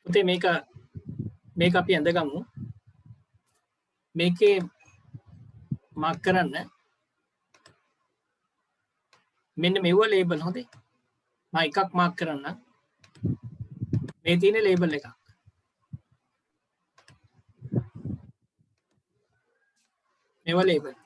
පුතේ මේක අපි ඇඳගමු. මේකේ මාක් කරන්න මෙන්න මෙව ලේබල් හොඳේ. මම එකක් මාක් කරන්න. මේ තියෙන ලේබල් එකක්. මේව ලේබල්.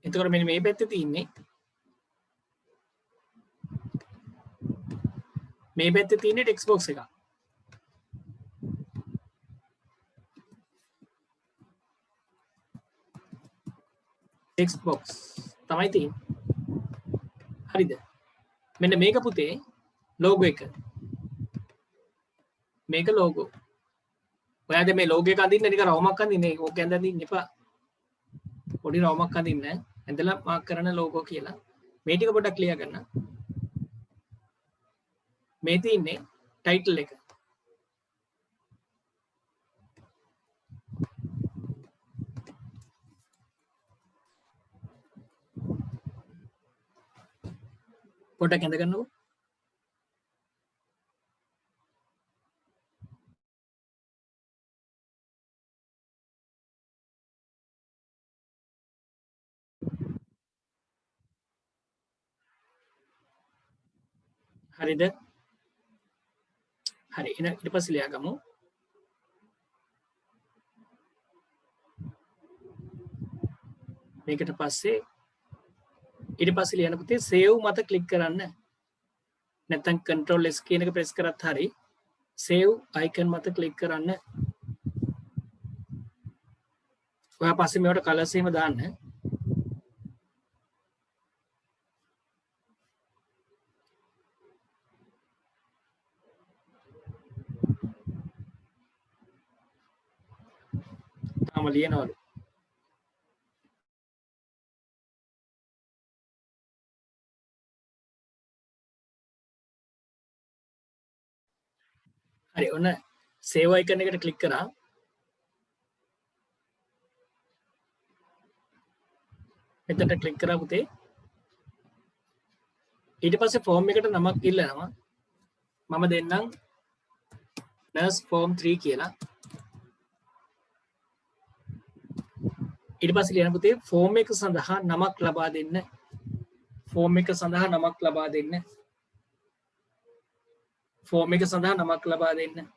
එතකොට මෙන්න මේ පැත්තේ තියෙන්නේ මේ පැත්තේ තියෙන ටෙක්ස්ට් බොක්ස් එක. ටෙක්ස්ට් බොක්ස් තමයි තියෙන්නේ. හරිද? මෙන්න මේක පුතේ ලෝගෝ එක. මේක ලෝගෝ. ඔයාද මේ ලෝගෝ එක අඳින්න නිකන් රවුමක් අඳින්න. ඕක ඇඳින්න එපා. පොඩි රවුමක් අඳින්න. ඇඳලා මාක් කරන ලෝගෝ කියලා. මේ ටික පොඩ්ඩක් ක්ලියර් කරන්න. මේ තියෙන්නේ ටයිටල් එක. පොඩ්ඩක් ඇඳ ගන්නකො. හරිද? හරි. ඊට පස්සේ ලියාගමු. මේකට පස්සේ ඊට පස්සේ ලියන්න පුතේ සේව් මත ක්ලික් කරන්න. නැත්නම් control S කියන එක ප්‍රෙස් කරත් හරි සේව් අයිකන් මත ක්ලික් කරන්න. ඔයා පස්සේ මේවට කලර්ස් එහෙම දාන්න. තාම ලියනවලු. හරි ඔන්න සේව් අයිකන් එකට ක්ලික් කරා. මෙතනට ක්ලික් කරා පුතේ. ඊට පස්සේ ෆෝම් එකට නමක් ඉල්ලනවා. මම දෙන්නම් nurse form 3 කියලා. ඊට පස්සේ ලියන්න පුතේ ෆෝම් එක සඳහා නමක් ලබා දෙන්න. ෆෝම් එක සඳහා නමක් ලබා දෙන්න. ෆෝම් එක සඳහා නමක් ලබා දෙන්න.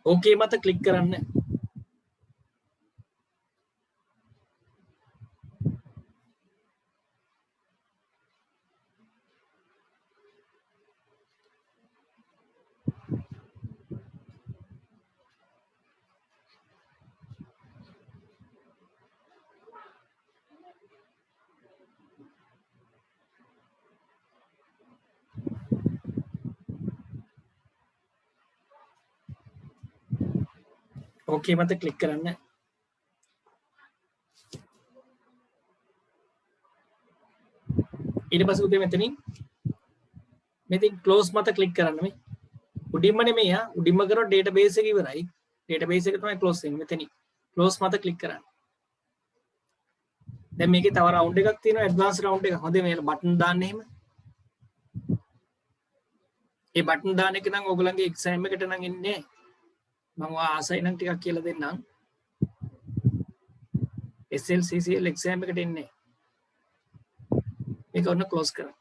ඕකේ මත ක්ලික් කරන්න. ඕකේ මත ක්ලික් කරන්න. ඊට පස්සේ උදේ මෙතනින් ක්ලෝස් මත ක්ලික් කරන්න. මේ උඩින්ම නෙමෙයි උඩින්ම කරොත් ඩේටාබේස් එක ඉවරයි. ඩේටාබේස් එක තමයි ක්ලෝස් වෙන්නේ. මෙතනින් ක්ලෝස් මත ක්ලික් කරන්න. දැන් මේකේ තව රවුන්ඩ් එකක් තියෙනවා ඇඩ්වාන්ස් රවුන්ඩ් එක. හොඳේ මේ බටන් දාන්න එහෙම. ඒ බටන් දාන එක නම් ඔයගොල්ලන්ගේ එක්සෑම් එකට නම් එන්නේ. මම ආසයි නම් ටිකක් කියලා දෙන්නම්. SLCCL එක්සෑම් එකට එන්නේ. මේක ඔන්න ක්ලෝස් කරන්න.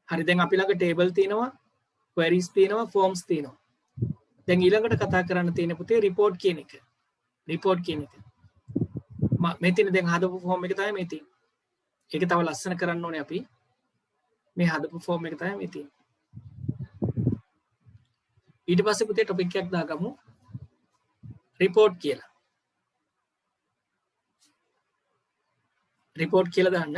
හරි දැන් අපි ළඟ ටේබල් තියෙනවා, queries තියෙනවා, forms තියෙනවා. දැන් ඊළඟට කතා කරන්න තියෙන පුතේ report කියන එක. report කියන එක. මේ තියෙන දැන් හදපු form එක තමයි මේ තියෙන්නේ. ඒක තව ලස්සන කරන්න ඕනේ අපි. මේ හදපු form එක තමයි මේ තියෙන්නේ. ඊට පස්සේ පුතේ topic එකක් දාගමු. report කියලා. රිපෝට් කියලා දාන්න.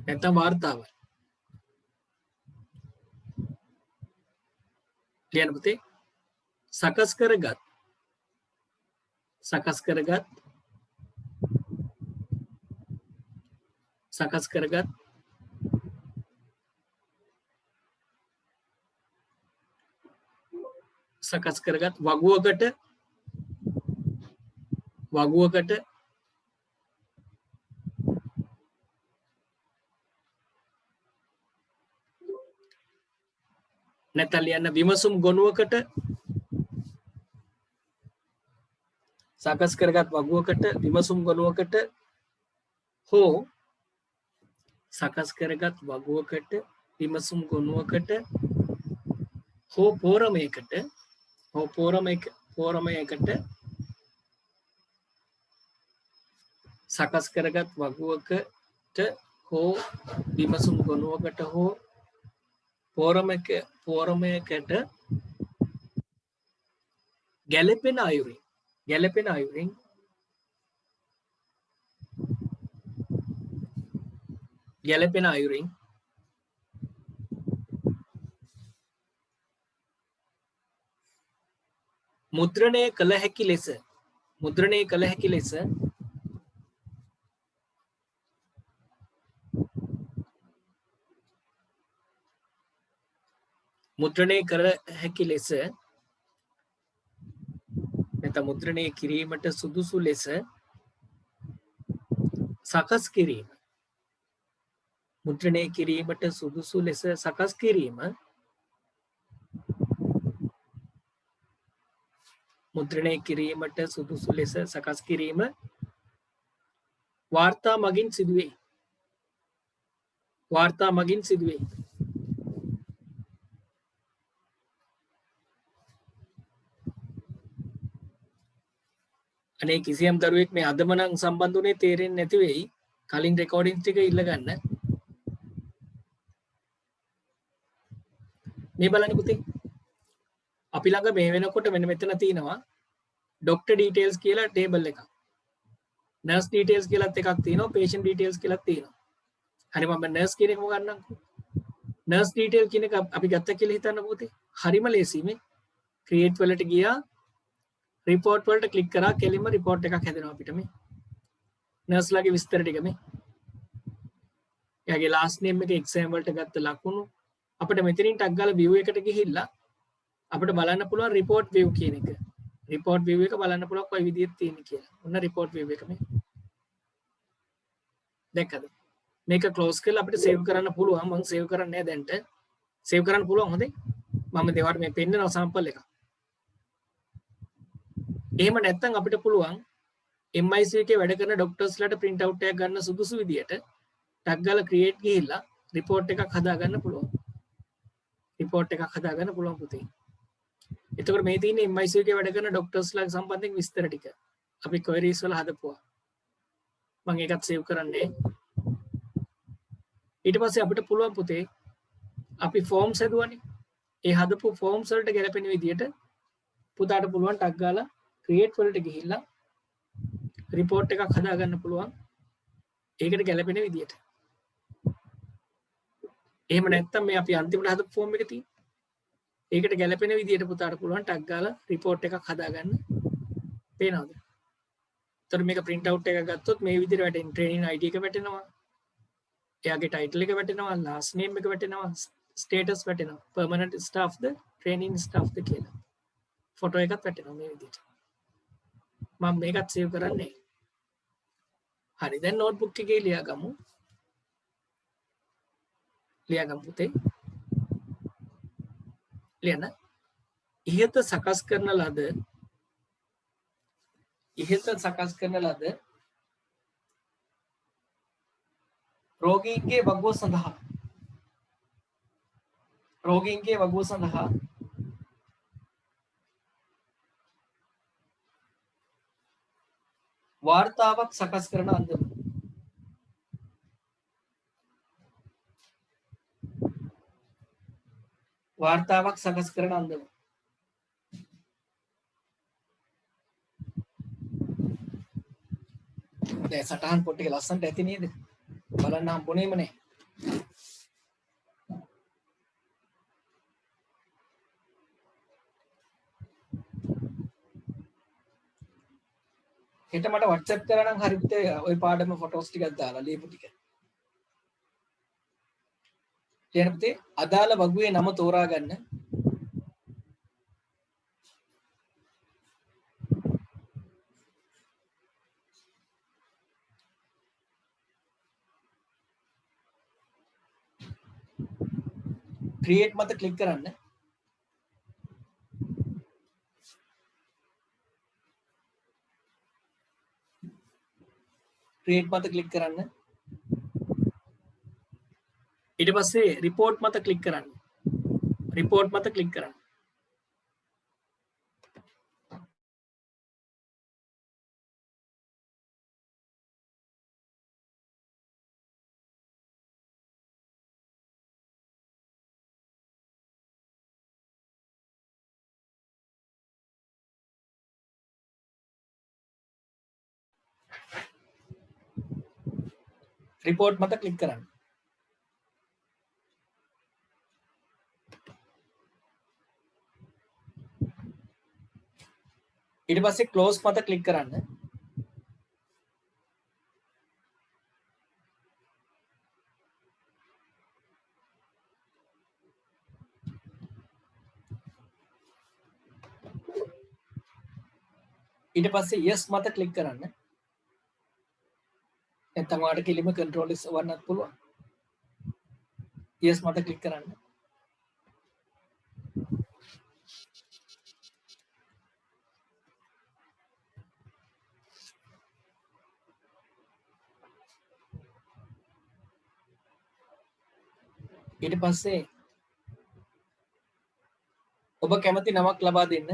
නැත්නම් වාර්තාව. ලියන්න පුතේ. සකස් කරගත් වගුවකට නැත්නම් ලියන්න විමසුම් ගොනුවකට සකස් කරගත් වගුවකට විමසුම් ගොනුවකට හෝ සකස් කරගත් වගුවකට විමසුම් ගොනුවකට හෝ පෝරමයකට සකස් කරගත් වගුවකට හෝ විමසුම් ගොනුවකට හෝ පෝරමයකට ගැලපෙන අයුරින් මුද්‍රණය කළ හැකි ලෙස නැත්නම් මුද්‍රණය කිරීමට සුදුසු ලෙස සකස් කිරීම. මුද්‍රණය කිරීමට සුදුසු ලෙස සකස් කිරීම. මුද්‍රණය කිරීමට සුදුසු ලෙස සකස් කිරීම වාර්තා මගින් සිදුවේ. අනේ කිසියම් දරුවෙක් මේ අදම නම් සම්බන්ධ වුණේ තේරෙන්නේ නැති වෙයි. කලින් රෙකෝඩින්ග්ස් ටික ඉල්ල ගන්න. මේ බලන්න පුතේ. අපි ළඟ මේ වෙනකොට මෙන්න මෙතන තියෙනවා ડોක්ටර් ඩීටේල්ස් කියලා ටේබල් එකක්. නර්ස් ඩීටේල්ස් කියලාත් එකක් තියෙනවා. පේෂන්ට් ඩීටේල්ස් කියලාත් තියෙනවා. හරි මම නර්ස් කියන එකම ගන්නම්කෝ. නර්ස් ඩීටේල් කියන එක අපි ගත්ත කියලා හිතන්න පුතේ. හරිම ලේසි මේ. ක්‍රියේට් වලට ගියා රිපෝට් වලට ක්ලික් කරා කෙලින්ම රිපෝට් එකක් හැදෙනවා අපිට මේ. නර්ස්ලාගේ විස්තර ටික මේ. එයාගේ ලාස්ට් නේම් එක එක්සෑම් වලට ගත්ත ලකුණු අපිට මෙතනින් ටක් ගාලා view එකට ගිහිල්ලා අපිට බලන්න පුළුවන් report view කියන එක. report view එක බලන්න පුළුවන් කොයි විදිහට තියෙන්නේ කියලා. ඔන්න report view එක මේ. දැක්කද? මේක close කරලා අපිට save කරන්න පුළුවන්. මම save කරන්නේ නැහැ දැන්ට. save කරන්න පුළුවන් හොඳේ. මම දෙවට මේ පෙන්නනවා sample එක. එහෙම නැත්නම් අපිට පුළුවන් MIC එකේ වැඩ කරන ડોක්ටර්ස්ලාට print out එකක් ගන්න සුදුසු විදියට ටක් ගාලා create ගිහිල්ලා report එකක් හදාගන්න පුළුවන්. report එකක් හදාගන්න පුළුවන් පුතේ. එතකොට මේ තියෙන්නේ MIC එකේ වැඩ කරන ડોක්ටර්ස්ලාගේ සම්බන්ධයෙන් විස්තර ටික. අපි queries වල හදපුවා. මම ඒකත් save කරන්නේ. ඊට පස්සේ අපිට පුළුවන් පුතේ අපි forms හදුවානේ. ඒ හදපු forms වලට ගැලපෙන විදියට පුතාට පුළුවන් ටක් ගාලා create වලට ගිහිල්ලා report එකක් හදාගන්න පුළුවන්. ඒකට ගැලපෙන විදියට. එහෙම නැත්නම් මේ අපි අන්තිමට හදපු form එක තියෙන්නේ. ඒකට ගැලපෙන විදියට පුතාට පුළුවන් ටක් ගාලා report එකක් හදාගන්න. පේනවද? එතකොට මේක print out එකක් ගත්තොත් මේ විදිහට වැටෙන training ID එක වැටෙනවා. එයාගේ title එක වැටෙනවා, last name එක වැටෙනවා, status වැටෙනවා. permanent staff ද training staff ද කියලා. ෆොටෝ එකත් වැටෙනවා මේ විදිහට. මම මේකත් save කරන්නේ. හරි දැන් notebook එකේ ලියාගමු. ලියාගමු පුතේ. ලියන්න. ඉහත සකස් කරන ලද රෝගීන්ගේ වගුව සඳහා වාර්තාවක් සකස් කරන අන්දම දැන් සටහන් පොත් එක ලස්සනට ඇති නේද? බලන්න හම්බුනේම නේ. හෙට මට WhatsApp කරා නම් හරි පුතේ ওই පාඩම ෆොටෝස් ටිකක් දාලා ලියපු ටික. ලියන්න පුතේ අදාළ වගුවේ නම තෝරා ගන්න. ක්‍රියේට් මත ක්ලික් කරන්න. ක්‍රියේට් මත ක්ලික් කරන්න. ඊට පස්සේ රිපෝට් මත ක්ලික් කරන්න. රිපෝට් මත ක්ලික් කරන්න. රිපෝට් මත ක්ලික් කරන්න. ඊට පස්සේ ක්ලෝස් මත ක්ලික් කරන්න. ඊට පස්සේ yes මත ක්ලික් කරන්න. නැත්නම් ඔයාලට කෙලිම control S වන්නත් පුළුවන්. yes මත ක්ලික් කරන්න. ඊට පස්සේ ඔබ කැමති නමක් ලබා දෙන්න.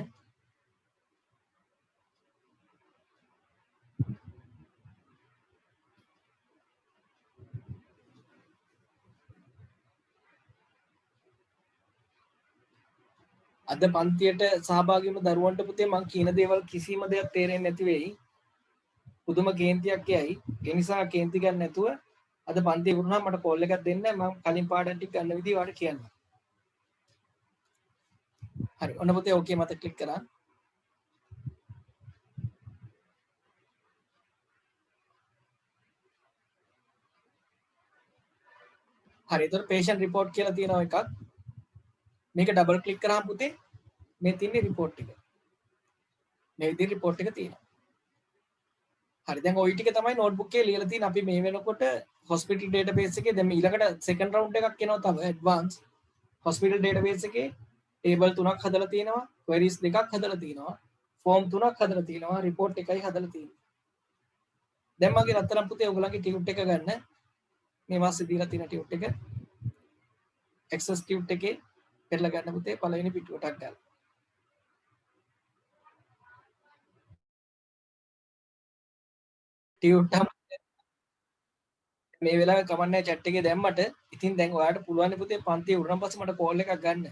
අද පන්තියට සහභාගී වුණ දරුවන්ට පුතේ මම කියන දේවල් කිසිම දෙයක් තේරෙන්නේ නැති වෙයි. පුදුම කේන්තියක් යයි. ඒ නිසා කේන්ති ගන්න නැතුව අද පන්තිය වුණා මට කෝල් එකක් දෙන්න මම කලින් පාඩම් ටික ගන්න විදිහ ඔයාලට කියන්න. හරි. ඔන්න පුතේ ඕකේ මත ක්ලික් කරා. හරි. ඒතර patient report කියලා තියෙනවා එකක්. මේක ඩබල් ක්ලික් කරාම පුතේ මේ තියෙන්නේ report එක. මේ විදිහේ report එක තියෙනවා. හරි දැන් ওই ටික තමයි notebook එකේ ලියලා තියෙන අපි මේ වෙනකොට hospital database එකේ දැන් ඊළඟට second round එකක් එනවා තමයි advanced hospital database එකේ table 3ක් හදලා තියෙනවා queries 2ක් හදලා තියෙනවා form 3ක් හදලා තියෙනවා report එකයි හදලා තියෙනවා දැන් මගේ රත්තරන් පුතේ ඔයගොල්ලන්ගේ tute එක ගන්න මේ මාසේ දීලා තියෙන tute එක access tute එකේ පෙරලා ගන්න පුතේ පළවෙනි පිටුවටක් දාලා tute මේ වෙලාවේ කමන්නේ chat එකේ දැම්මට ඉතින් දැන් ඔයාලට පුළුවන් පුතේ පන්තිය උරුණන් පස්සේ මට කෝල් එකක් ගන්න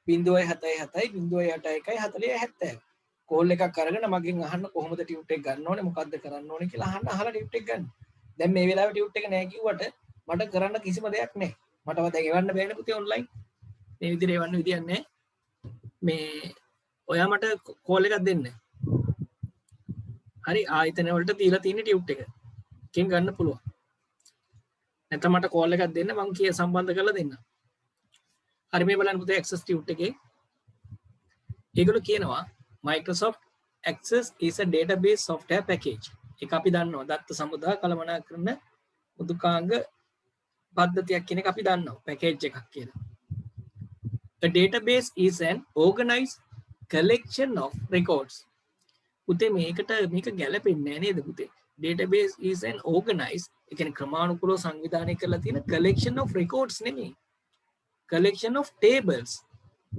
077 081 40 70 කෝල් එකක් අරගෙන මගෙන් අහන්න කොහොමද ටියුට් එක ගන්න ඕනේ මොකද්ද කරන්න ඕනේ කියලා අහලා ටියුට් එක ගන්න. දැන් මේ වෙලාවේ ටියුට් එක නැහැ කිව්වට මට කරන්න කිසිම දෙයක් නැහැ. මටව දැන් එවන්න බෑනේ පුතේ ඔන්ලයින්. මේ විදිහට එවන්න විදියක් නැහැ. මේ ඔයා මට කෝල් එකක් දෙන්න. හරි ආයතන වලට දීලා තියෙන ටියුට් එක. එකෙන් ගන්න පුළුවන්. නැත්නම් මට කෝල් එකක් දෙන්න මම කිය සම්බන්ධ කරලා දෙන්නම්. හරි මේ බලන්න පුතේ access tute එකේ ඒගොල්ලෝ කියනවා Microsoft Access is a database software package. ඒක අපි දන්නවා දත්ත සමුදා කළමනාකරන මුදුකාංග පද්ධතියක් කියන එක අපි දන්නවා package එකක් කියලා. A database is an organized collection of records. පුතේ මේක ගැලපෙන්නේ නැහැ නේද පුතේ? Database is an organized ඒ කියන්නේ ක්‍රමානුකූලව සංවිධානය කරලා තියෙන collection of records නෙමෙයි. collection of tables.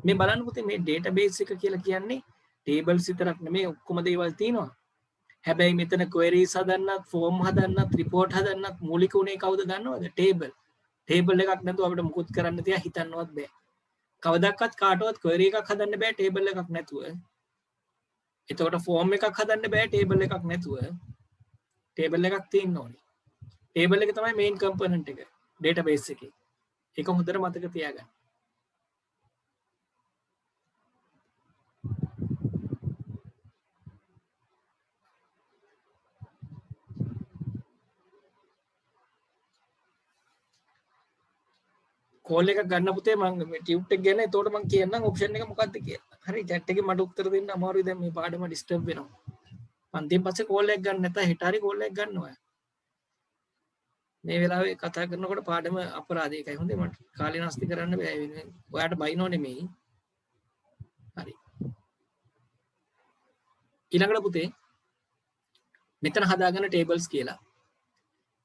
මේ බලන්න පුතේ මේ database එක කියලා කියන්නේ tables විතරක් නෙමෙයි ඔක්කොම දේවල් තියෙනවා. හැබැයි මෙතන queries හදන්නත්, form හදන්නත්, report හදන්නත් මූලික උනේ කවුද දන්නවද? table. table එකක් නැතුව අපිට මුකුත් කරන්න තියා හිතන්නවත් බෑ. කවදාවත් කාටවත් query එකක් හදන්න බෑ table එකක් නැතුව. එතකොට form එකක් හදන්න බෑ table එකක් නැතුව. ටේබල් එකක් තියෙන්න ඕනේ. ටේබල් එක තමයි මේන් කම්පොනන්ට් එක ඩේටාබේස් එකේ. ඒක හොඳට මතක තියාගන්න. කෝල් එකක් ගන්න පුතේ මම ටියුට් එක ගැන එතකොට මම කියන්නම් ඔප්ෂන් එක මොකක්ද කියලා. හරි chat එකේ මට උත්තර දෙන්න අමාරුයි දැන් මේ පාඩම ඩිස්ටර්බ් වෙනවා. පන්තියෙන් පස්සේ කෝල් එකක් ගන්න නැත්නම් හෙට හරි කෝල් එකක් ගන්න ඔයා. මේ වෙලාවේ කතා කරනකොට පාඩම අපරාධ එකයි. හොඳේ මට කාලේ නාස්ති කරන්න බෑ වෙන්නේ. ඔයාට බයිනෝ නෙමෙයි. හරි. ඊළඟට පුතේ මෙතන හදාගන්න ටේබල්ස් කියලා.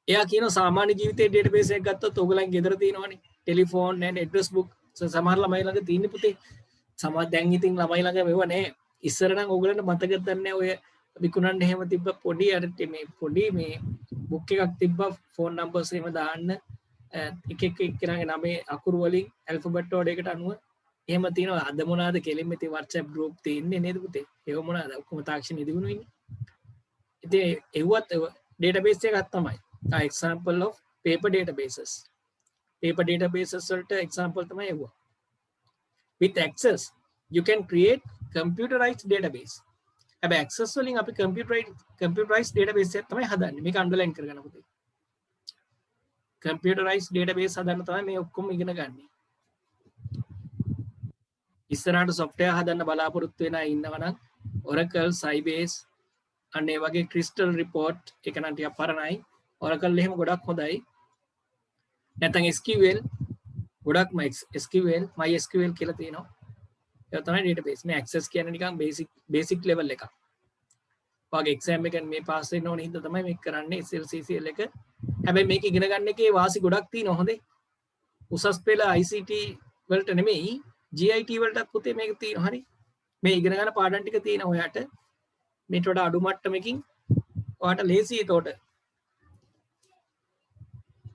එයා කියනවා සාමාන්‍ය ජීවිතයේ ඩේටාබේස් එකක් ගත්තොත් ඔයගලන් ගෙදර තියෙනවනේ. Telephone and address book. සමහර ළමයි ළඟ තියෙන්නේ පුතේ. සමහර දැන් ඉතින් ළමයි ළඟ මෙව නැහැ. ඉස්සර නම් ඔයගලන්ට මතකද නැහැ ඔය විකුණන්න එහෙම තිබ්බ පොඩි අර මේ පොඩි මේ බුක් එකක් තිබ්බා ෆෝන් නම්බර්ස් එහෙම දාන්න එක එක්කෙනාගේ නමේ අකුරු වලින් ඇල්ෆබෙට් ඕඩර් එකට අනුව එහෙම තියෙනවා. අද මොනවාද කෙලින්ම ඉතින් WhatsApp group තියෙන්නේ නේද පුතේ? ඒව මොනවාද? ඔක්කොම තාක්ෂණයේ දිනුනු ඉන්නේ. ඉතින් ඒවත් database එකක් තමයි. Example of paper databases. Paper databases වලට example තමයි ඒව. With access you can create computerized database. හැබැයි access වලින් අපි computerized database එකක් තමයි හදන්නේ. මේක underline කරගන්න පුතේ. computerized database හදන්න තමයි මේ ඔක්කොම ඉගෙන ගන්න. ඉස්සරහට software හදන්න බලාපොරොත්තු වෙනා ඉන්නවනම් Oracle, Sybase අන්න ඒ වගේ Crystal report එක නම් ටිකක් පරණයි. Oracle එහෙම ගොඩක් හොඳයි. නැත්නම් SQL ගොඩක් SQL MySQL කියලා තියෙනවා. ඒක තමයි database. මේ access කියන්නේ නිකන් basic level එකක්. ඔයගේ exam එකෙන් මේ pass වෙන්න ඕන හින්දා තමයි මේක කරන්නේ SLCCL එක. හැබැයි මේක ඉගෙන ගන්න එකේ වාසි ගොඩක් තියෙනවා හොඳේ. උසස් පෙළ ICT වලට නෙමෙයි GIT වලටත් පුතේ මේක තියෙනවා. හරි. මේ ඉගෙන ගන්න පාඩම් ටික තියෙනවා ඔයාට. මේට වඩා අඩු මට්ටමකින් ඔයාට ලේසි ඒතකොට.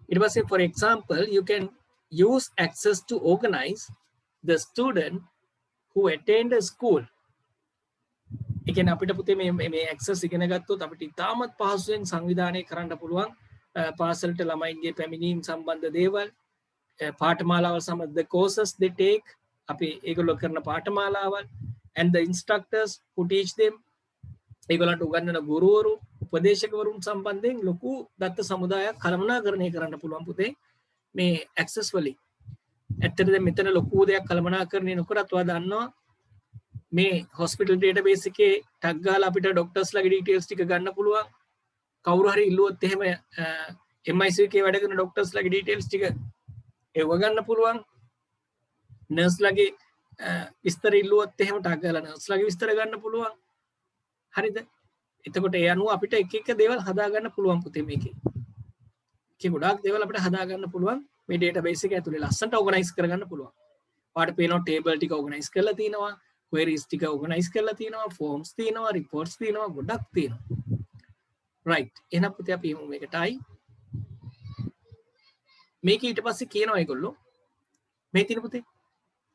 ඊට පස්සේ for example you can use access to organize the student who attend a school. ඒ කියන්නේ අපිට පුතේ මේ access ඉගෙන ගත්තොත් අපිට ඉතාමත් පහසුවෙන් සංවිධානය කරන්න පුළුවන් පාසලට ළමයින්ගේ පැමිණීම් සම්බන්ධ දේවල්, පාඨමාලාවල් සමග the courses they take අපි ඒගොල්ලෝ කරන පාඨමාලාවල් and the instructors who teach them ඒගොල්ලන්ට උගන්වන ගුරුවරු උපදේශකවරුන් සම්බන්ධයෙන් ලොකු දත්ත සමුදායක් කළමනාකරණය කරන්න පුළුවන් පුතේ මේ access වලින්. ඇත්තටද මෙතන ලොකු දෙයක් කළමනාකරණය නොකරත් ඔයා දන්නවා මේ hospital database එකේ ටැග් ගාලා අපිට doctors ලගේ details ටික ගන්න පුළුවන්. කවුරු හරි ඉල්ලුවොත් එහෙම MIC එකේ වැඩ කරන doctors ලගේ details ටික ඒව ගන්න පුළුවන්. nurse ලගේ විස්තර ඉල්ලුවොත් එහෙම ටැග් ගාලා nurse ලගේ විස්තර ගන්න පුළුවන්. හරිද? එතකොට ඒ අනුව අපිට එක එක දේවල් හදා ගන්න පුළුවන් පුතේ මේකේ. ඒකේ ගොඩාක් දේවල් අපිට හදා ගන්න පුළුවන් මේ database එක ඇතුලේ ලස්සනට organize කරගන්න පුළුවන්. ඔයාලට පේනවා table ටික organize කරලා තිනවා, queries ටික organize කරලා තිනවා, forms තිනවා, reports තිනවා, ගොඩක් තිනවා. right. එහෙනම් පුතේ අපි යමු මේකටයි. මේක ඊට පස්සේ කියනවා ඒගොල්ලෝ මේ තියෙන පුතේ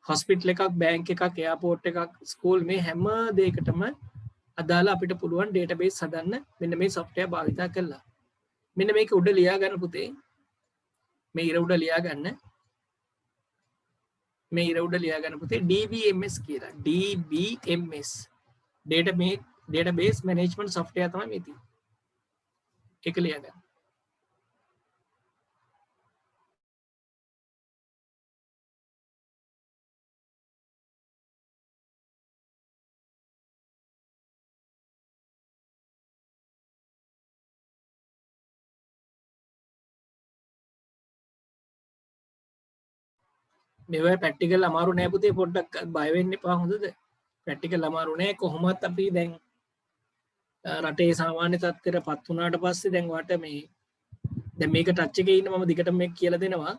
hospital එකක්, bank එකක්, airport එකක්, school මේ හැම දෙයකටම අදාළ අපිට පුළුවන් database හදන්න මෙන්න මේ software භාවිතා කරලා. මෙන්න මේක උඩ ලියා ගන්න පුතේ. මේ ඉර උඩ ලියා ගන්න. මේ ඉර උඩ ලියා ගන්න පුතේ DBMS කියලා. DBMS. database management software තමයි මේ තියෙන්නේ. ඒක ලියා ගන්න. මේවා ප්‍රැක්ටිකල් අමාරු නෑ පුතේ පොඩ්ඩක් බය වෙන්න එපා හොඳද ප්‍රැක්ටිකල් අමාරු නෑ කොහොමත් අපි දැන් රටේ සාමාන්‍ය තත්ත්වයටපත් වුණාට පස්සේ දැන් වාට මේ දැන් මේක ටච් එකේ ඉන්න මම දිගටම මේක කියලා දෙනවා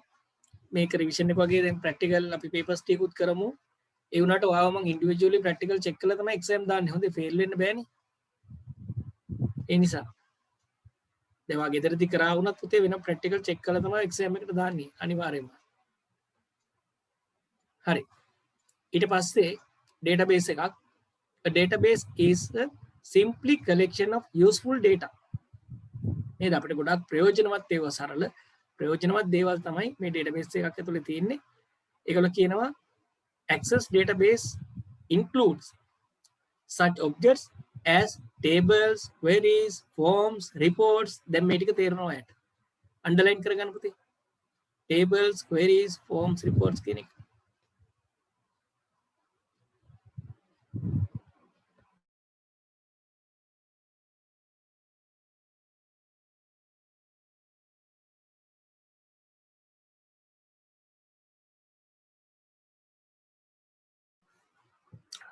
මේක රිවිෂන් එක වගේ දැන් ප්‍රැක්ටිකල් අපි පේපර්ස් ටිකකුත් කරමු ඒ වුණාට ඔයාව මම ඉන්ඩිවිජුවලි ප්‍රැක්ටිකල් චෙක් කරලා තමයි එක්සෑම් දාන්නේ හොඳේ ෆේල් වෙන්න බෑනේ ඒ නිසා දැන් වා ගෙදරදී කරා වුණත් පුතේ වෙන ප්‍රැක්ටිකල් චෙක් කරලා තමයි එක්සෑම් එකට දාන්නේ අනිවාර්යයෙන්ම හරි ඊට පස්සේ database එකක් a database is a simply collection of useful data නේද? අපිට ගොඩක් ප්‍රයෝජනවත් ඒවා සරල ප්‍රයෝජනවත් දේවල් තමයි මේ database එකක් ඇතුලේ තියෙන්නේ. ඒගොල්ලෝ කියනවා access database includes such objects as tables, queries, forms, reports. දැන් මේ ටික තේරෙනවා යට. අන්ඩර්ලයින් කරගන්න පුතේ. tables, queries, forms, reports කියන එක.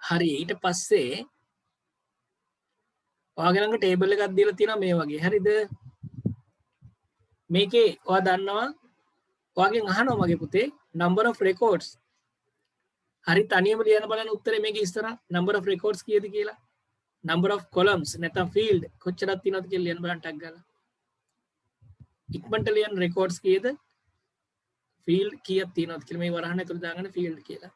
හරි ඊට පස්සේ ඔයාගේ ළඟ ටේබල් එකක් දීලා තියෙනවා මේ වගේ. හරිද? මේකේ ඔයා දන්නවා ඔයාගෙන් අහනවා මගේ පුතේ number of records. හරි තනියම ලියන්න බලන්න උත්තරේ මේකේ ඉස්සරහ number of records කීයද කියලා. number of columns නැත්නම් field කොච්චරක් තියෙනවද කියලා ලියන්න බලන්න ටැග් ගාලා. ඉක්මනට ලියන්න records කීයද? field කීයක් තියෙනවද කියලා මේ වරහන් ඇතුළේ දාගන්න field කියලා.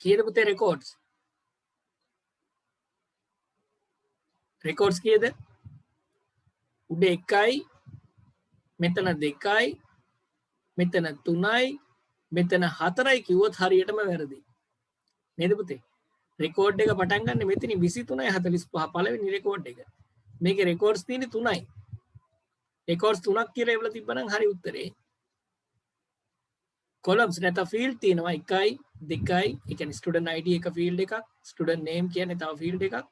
කීයද පුතේ records? records කීයද? උඩ 1යි මෙතන 2යි මෙතන 3යි මෙතන 4යි කිව්වොත් හරියටම වැරදි. නේද පුතේ? රෙකෝඩ් එක පටන් ගන්න මෙතනින් 23යි 45 පළවෙනි රෙකෝඩ් එක. මේකේ රෙකෝඩ්ස් තියෙන්නේ 3යි. රෙකෝඩ්ස් 3ක් කියලා එවලා තිබ්බනම් හරි උත්තරේ. columns නැත්නම් field තියෙනවා 1යි 2යි ඒ කියන්නේ student id එක field එකක්, student name කියන්නේ තව field එකක්,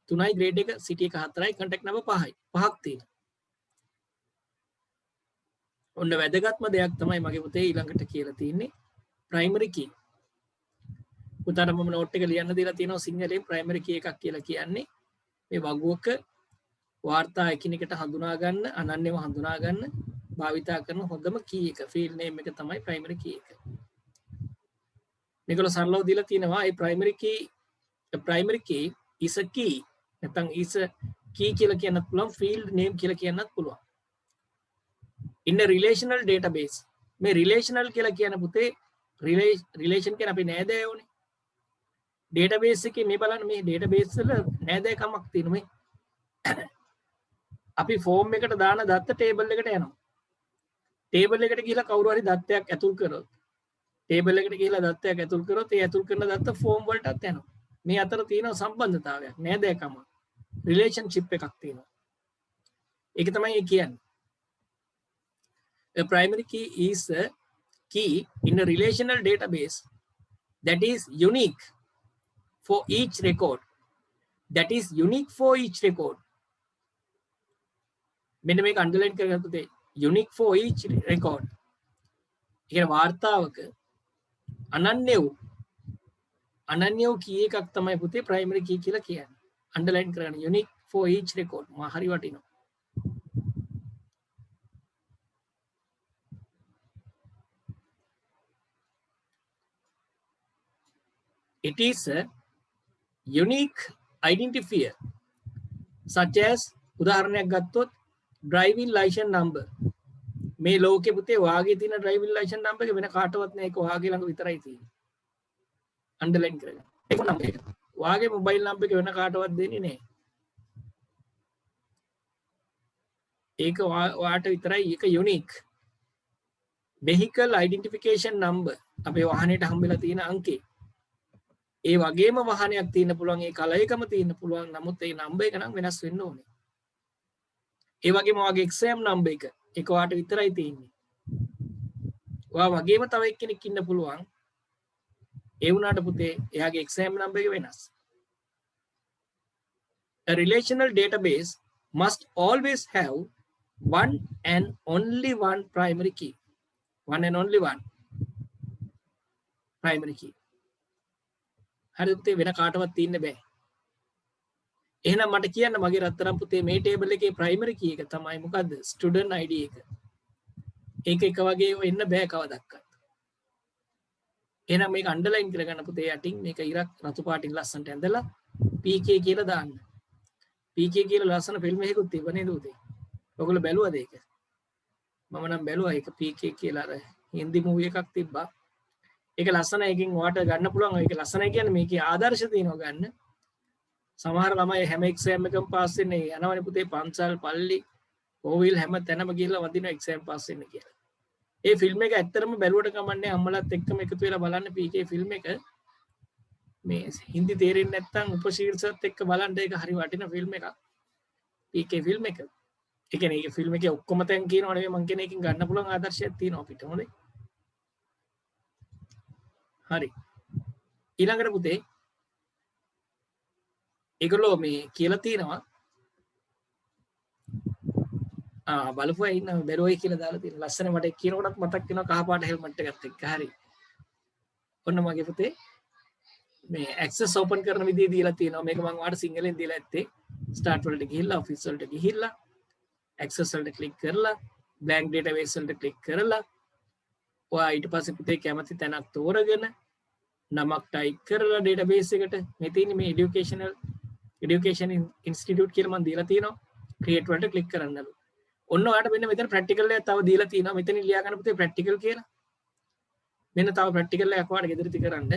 3යි grade එක, city එක 4යි, contact number 5යි. පහක් තියෙනවා. ඔන්න වැදගත්ම දෙයක් තමයි මගේ පුතේ ඊළඟට කියලා තියෙන්නේ primary key. පුතාට මම නෝට් එක ලියන්න දීලා තියෙනවා සිංහලෙන් primary key එකක් කියලා කියන්නේ මේ වගුවක වාර්තා එකිනෙකට හඳුනා ගන්න, අනන්‍යව හඳුනා ගන්න භාවිතා කරන හොඳම key එක. field name එක තමයි primary key එක. මේකල සරලව දීලා තියෙනවා ඒ primary key is a key නැත්නම් is a key කියලා කියන්නත් පුළුවන්, field name කියලා කියන්නත් පුළුවන්. in a relational database මේ relational කියලා කියන පුතේ relation කියන අපි නෑදෑයෝනේ. database එකේ මේ බලන්න මේ database වල නෑදෑකමක් තියෙනවා මේ. අපි form එකට දාන දත්ත table එකට යනවා. table එකට ගිහිලා කවුරු හරි දත්තයක් ඇතුල් කරොත් table එකට ගිහිලා දත්තයක් ඇතුල් කරොත් ඒ ඇතුල් කරන දත්ත form වලටත් යනවා. මේ අතර තියෙන සම්බන්ධතාවයක් නෑදෑකම relationship එකක් තියෙනවා. ඒක තමයි ඒ කියන්නේ. A primary key is a key in a relational database that is unique for each record. That is unique for each record. මෙන්න මේක අන්ඩර්ලයින් කරගන්න පුතේ. unique for each record. ඒ කියන්නේ වාර්තාවක අනන්‍ය වූ key එකක් තමයි පුතේ primary key කියලා කියන්නේ. අන්ඩර්ලයින් කරගන්න unique for each record. මා හරි වටිනවා. It is a unique identifier such as උදාහරණයක් ගත්තොත් driving license number. මේ ලෝකේ පුතේ වාගේ තියෙන driving license number එක වෙන කාටවත් නෑ, ඒක වාගේ ළඟ විතරයි තියෙන්නේ. අන්ඩර්ලයින් කරගන්න. ඒක number එක. වාගේ mobile number එක වෙන කාටවත් දෙන්නේ නෑ. ඒක වාට විතරයි, ඒක unique. vehicle identification number අපේ වාහනේට හම්බෙලා තියෙන අංකේ. ඒ වගේම වාහනයක් තියෙන්න පුළුවන්, ඒ කල එකම තියෙන්න පුළුවන්, නමුත් ඒ නම්බර් එක නම් වෙනස් වෙන්න ඕනේ. ඒ වගේම ඔයාගේ exam number එක ඒක ඔයාට විතරයි තියෙන්නේ. ඔයා වගේම තව එක්කෙනෙක් ඉන්න පුළුවන්. ඒ වුණාට පුතේ එයාගේ exam number එක වෙනස්. A relational database must always have one and only one primary key. One and only one primary key. හරි පුතේ වෙන කාටවත් තියෙන්න බෑ. එහෙනම් මට කියන්න මගේ රත්තරන් පුතේ මේ ටේබල් එකේ ප්‍රයිමරි කී එක තමයි මොකද්ද? ස්ටුඩන්ට් ID එක. ඒක එක වගේ වෙන්න බෑ කවදක්වත්. එහෙනම් මේක අන්ඩර්ලයින් කරගන්න පුතේ යටින් මේක ඉරක් රතු පාටින් ලස්සනට ඇඳලා PK කියලා දාන්න. PK කියලා ලස්සන ෆිල්ම් එකකුත් තිබ්බ නේද උදේ? ඔයගොල්ලෝ බැලුවද ඒක? මම නම් බැලුවා ඒක PK කියලා අර හින්දි මූවි එකක් තිබ්බා. ඒක ලස්සනයි. එකකින් ඔයාට ගන්න පුළුවන්. ඒක ලස්සනයි කියන්නේ මේකේ ආදර්ශ තියෙනවා ගන්න. සමහර ළමයි හැම එක්සෑම් එකම පාස් වෙන්නේ යනවනේ පුතේ පන්සල් පල්ලි ඕවිල් හැම තැනම ගිහිල්ලා වදින එක්සෑම් පාස් වෙන්න කියලා. ඒ ෆිල්ම් එක ඇත්තටම බැලුවට කමන්නේ අම්මලාත් එක්කම එකතු වෙලා බලන්න PK ෆිල්ම් එක. මේ හින්දි තේරෙන්නේ නැත්නම් උපශීර්ෂත් එක්ක බලන්න ඒක හරි වටින ෆිල්ම් එකක්. PK ෆිල්ම් එක. ඒ කියන්නේ මේ ෆිල්ම් එකේ ඔක්කොම තැන් කියනවා නෙවෙයි මං කියන්නේ එකකින් ගන්න පුළුවන් ආදර්ශයක් තියෙනවා අපිට. හොඳයි. හරි. ඊළඟට පුතේ ඒගොල්ලෝ මේ කියලා තියෙනවා බලපුවා ඉන්න බැරෝයි කියලා දාලා තියෙන ලස්සන මට කියනකොටත් මතක් වෙනවා කහ පාට හෙල්මට් එකත් එක්ක. හරි. ඔන්න මගේ පුතේ මේ ඇක්සස් ඕපන් කරන විදිය දීලා තියෙනවා. මේක මම ඔයාලට සිංහලෙන් දීලා ඇත්තේ. ස්ටාර්ට් වලට ගිහිල්ලා ඔෆිස් වලට ගිහිල්ලා ඇක්සස් වලට ක්ලික් කරලා බ්ලැන්ක් ඩේටාබේස් වලට ක්ලික් කරලා ඔයා ඊට පස්සේ පුතේ කැමති තැනක් තෝරගෙන නමක් ටයිප් කරලා ඩේටාබේස් එකට මේ තියෙන්නේ මේ එඩියුකේෂන් ඉන්ස්ටිටියුට් කියලා මම දීලා තියෙනවා. ක්‍රියේට් වලට ක්ලික් කරන්නලු. ඔන්න ඔයාලට මෙන්න මෙතන ප්‍රැක්ටිකල් එකක් තව දීලා තියෙනවා. මෙතන ලියා ගන්න පුතේ ප්‍රැක්ටිකල් කියලා. මෙන්න තව ප්‍රැක්ටිකල් එකක් ඔයාලට ගෙදරදී කරන්න.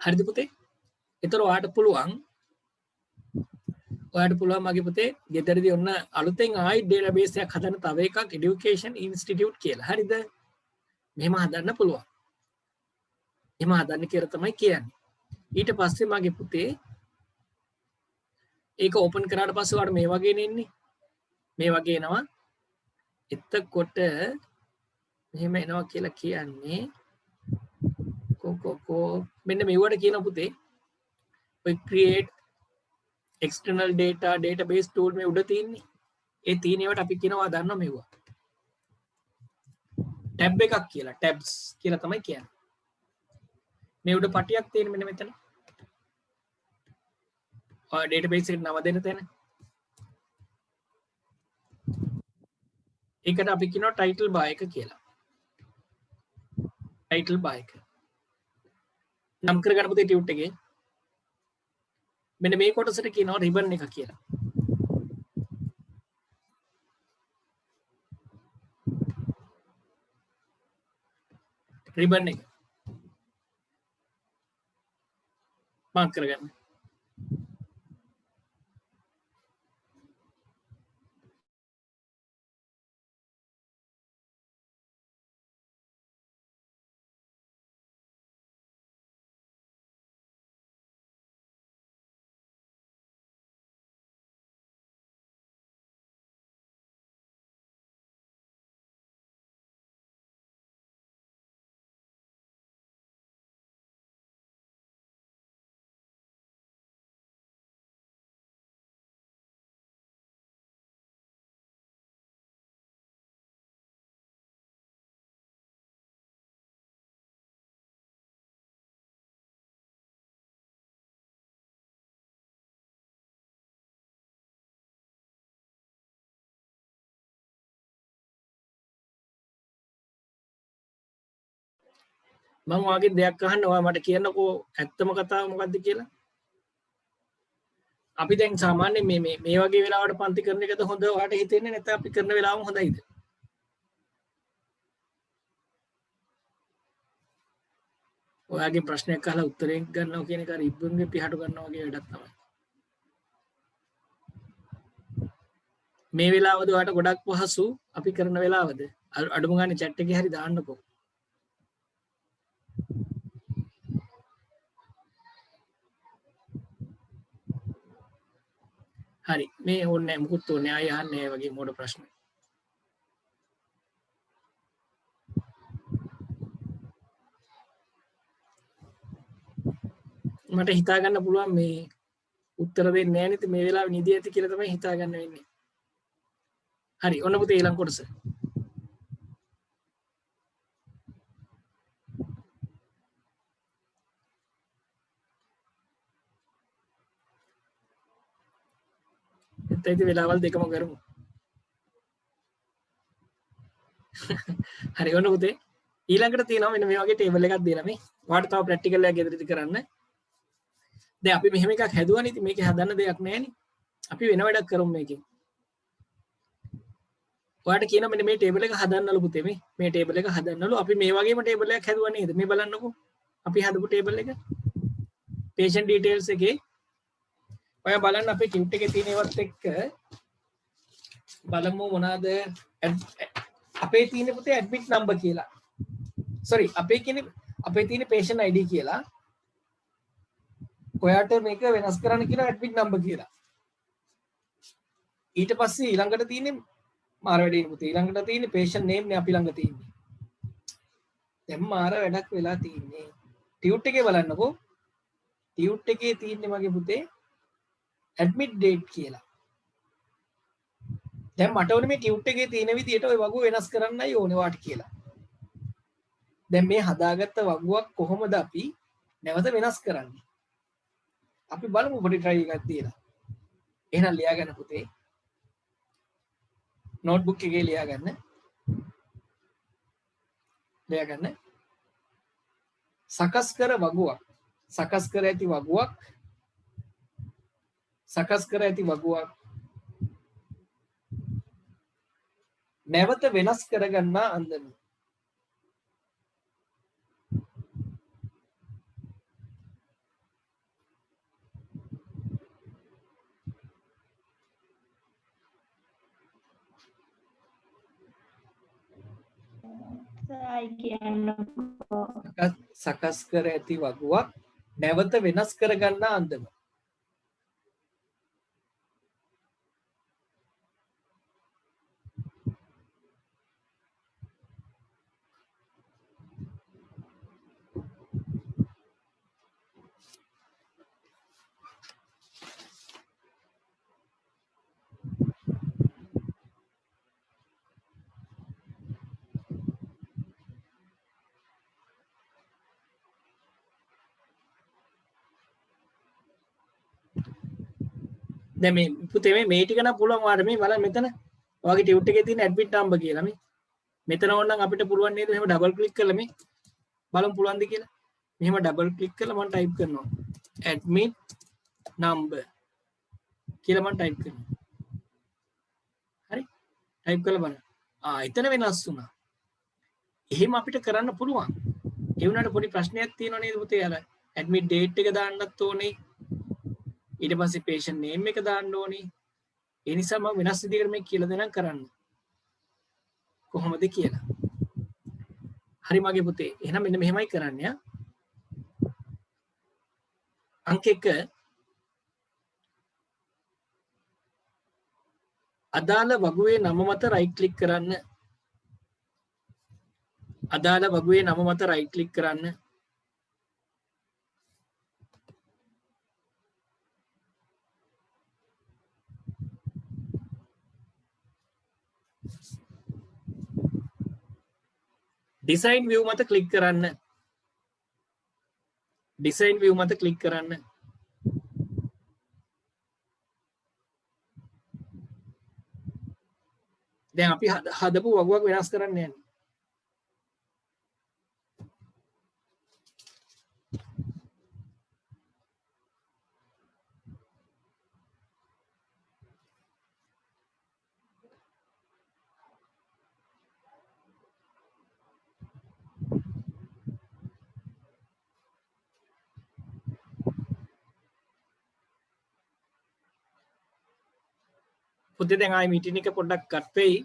හරිද පුතේ? ඒතර ඔයාට පුළුවන් මගේ පුතේ ගෙදරදී ඔන්න අලුතෙන් ආයි ඩේටාබේස් එකක් හදන්න තව එකක් এডুকেෂන් ඉන්ස්ටිටියුට් කියලා. හරිද? මෙහෙම හදන්න පුළුවන්. එහෙම හදන්න කියලා තමයි කියන්නේ. ඊට පස්සේ මගේ පුතේ ඒක ඕපන් කරාට පස්සේ ඔයාට මේ වගේ නෙන්නේ. මේ වගේ එනවා. එතකොට මෙහෙම එනවා කියලා කියන්නේ මෙන්න මෙවට කියන පුතේ ඔය create external data database tool මේ උඩ තියෙන්නේ. ඒ තියෙන ඒවාට අපි කියනවා දන්නවා මෙවුවා. ටැබ් එකක් කියලා. ටැබ්ස් කියලා තමයි කියන්නේ. මේ උඩ පටියක් තියෙන මෙන්න මෙතන. ඔය database එකට නම දෙන්න තැන. ඒකට අපි කියනවා title bar එක කියලා. title bar එක. නම් කරගන්න පුතේ ටියුට් එකේ මෙන්න මේ කොටසට කියනවා රිබන් එක කියලා. රිබන් එක මාක් කරගන්න. මම වාගේ දෙයක් අහන්න ඔයා මට කියන්නකෝ ඇත්තම කතාව මොකද්ද කියලා. අපි දැන් සාමාන්‍යයෙන් මේ වගේ වෙලාවට පන්ති කරන එකද හොඳ ඔයාට හිතෙන්නේ නැත්නම් අපි කරන වෙලාවම හොඳයිද? ඔයාගේ ප්‍රශ්නයක් අහලා උත්තරයක් ගන්නවා කියන එක අර ඉබ්බුන්ගේ පිහාට ගන්නවා වගේ වැඩක් තමයි. මේ වෙලාවද ඔයාට ගොඩක් පහසු අපි කරන වෙලාවද? අඩුම ගානේ chat එකේ හරි දාන්නකෝ. හරි මේ ඕනේ මුකුත් ඕනේ ආයෙ අහන්නේ වගේ මොඩ ප්‍රශ්න. මට හිතා ගන්න පුළුවන් මේ උත්තර දෙන්නේ නැහැ නේද මේ වෙලාවේ නිදි ඇති කියලා තමයි හිතා ගන්න වෙන්නේ. හරි ඔන්න පුතේ ඊළඟ කොටස. එතෙන්දී වෙලාවල් දෙකම කරමු. හරි ඔන්න පුතේ ඊළඟට තියෙනවා මෙන්න මේ වගේ ටේබල් එකක් දෙනවා මේ. ඔයාලට තව ප්‍රැක්ටිකල් එකක් ගෙදරදී කරන්න. දැන් අපි මෙහෙම එකක් හැදුවානේ. ඉතින් මේකේ හදන්න දෙයක් නැහැ නේ. අපි වෙන වැඩක් කරමු මේකෙන්. ඔයාලට කියනවා මෙන්න මේ ටේබල් එක හදන්නලු පුතේ මේ ටේබල් එක හදන්නලු. අපි මේ වගේම ටේබල් එකක් හැදුවා නේද? මේ බලන්නකෝ. අපි හදපු ටේබල් එක. patient details එකේ ඔයා බලන්න අපේ ටියුට් එකේ තියෙන ඒවත් එක්ක බලමු මොනවාද අපේ තියෙන පුතේ ඇඩ්මිට් නම්බර් කියලා. sorry අපේ තියෙන patient ID කියලා. ඔයාට මේක වෙනස් කරන්න කියන ඇඩ්මිට් නම්බර් කියලා. ඊට පස්සේ ඊළඟට තියෙන්නේ මාර වැඩේ පුතේ. ඊළඟට තියෙන්නේ patient name නේ අපි ළඟ තියෙන්නේ. දැන් මාර වැඩක් වෙලා තියෙන්නේ. ටියුට් එකේ බලන්නකෝ. ටියුට් එකේ තියෙන්නේ මගේ පුතේ ඇඩ්මිට් ඩේට් කියලා. දැන් මට ඕනේ මේ ටියුට් එකේ තියෙන විදිහට ওই වගුව වෙනස් කරන්නයි ඕනේ වාට කියලා. දැන් මේ හදාගත්ත වගුවක් කොහොමද අපි නැවත වෙනස් කරන්නේ? අපි බලමු පොඩි try එකක් තියලා. එහෙනම් ලියා ගන්න පුතේ. නෝට්බුක් එකේ ලියා ගන්න. ලියා ගන්න. සකස් කර වගුවක්. සකස් කර ඇති වගුවක්. සකස් කර ඇති වගුවක්. නැවත වෙනස් කරගන්නා අන්දම. සකස් කර ඇති වගුවක් නැවත වෙනස් කරගන්නා අන්දම. දැන් මේ පුතේ මේ ටික නම් පුළුවන් වාට මේ බලන්න මෙතන ඔයාගේ ටියුට් එකේ තියෙන ඇඩ්මිට් නම්බර් කියලා මේ මෙතන ඕනනම් අපිට පුළුවන් නේද මෙහෙම ඩබල් ක්ලික් කරලා මේ බලමු පුළුවන්ද කියලා මෙහෙම ඩබල් ක්ලික් කරලා මම ටයිප් කරනවා ඇඩ්මිට් නම්බර් කියලා මම ටයිප් කරනවා හරි ටයිප් කරලා බලන්න එතන වෙනස් වුණා එහෙම අපිට කරන්න පුළුවන් ඒ වුණාට පොඩි ප්‍රශ්නයක් තියෙනවා නේද පුතේ අර ඇඩ්මිට් ඩේට් එක දාන්නත් ඕනේ ඊට පස්සේ patient name එක දාන්න ඕනේ. ඒ නිසා මම වෙනස් විදිහකට මේක කියලා දෙනම් කරන්න. කොහොමද කියලා. හරි මගේ පුතේ. එහෙනම් මෙන්න මෙහෙමයි කරන්නේ. අංක 1 අදාළ වගුවේ නම මත රයිට් ක්ලික් කරන්න. අදාළ වගුවේ නම මත රයිට් ක්ලික් කරන්න. ඩිසයින් view මත ක්ලික් කරන්න. ඩිසයින් view මත ක්ලික් කරන්න. දැන් අපි හදපු වගුවක් වෙනස් කරන්න යන්නේ. පුතේ දැන් ආයි මීටින් එක පොඩ්ඩක් කට් වෙයි.